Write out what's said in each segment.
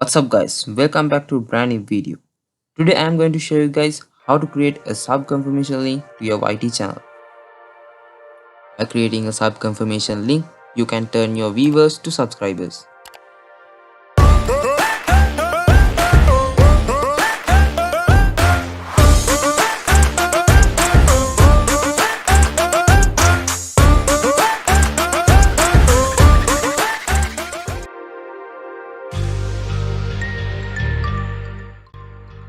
What's up guys, welcome back to a brand new video. Today I am going to show you guys how to create a sub confirmation link to your YT channel. By creating a sub confirmation link, you can turn your viewers to subscribers.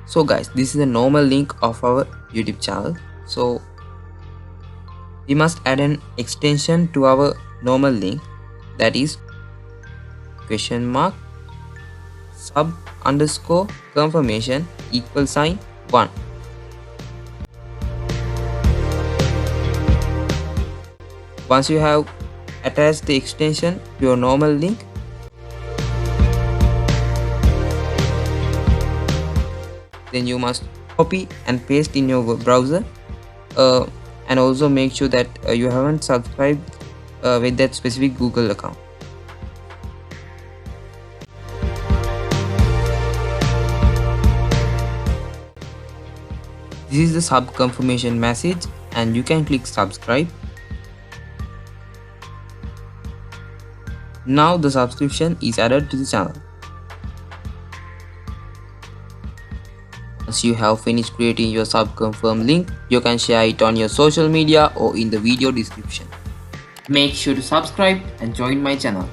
So guys, this is a normal link of our YouTube channel. So we must add an extension to our normal link, that is sub underscore confirmation =1. Once you have attached the extension to your normal link, then you must copy and paste in your browser, and also make sure that you haven't subscribed with that specific Google account. This is the sub confirmation message and you can click subscribe. Now the subscription is added to the channel. Once you have finished creating your sub confirm link, you can share it on your social media or in the video description. Make sure to subscribe and join my channel.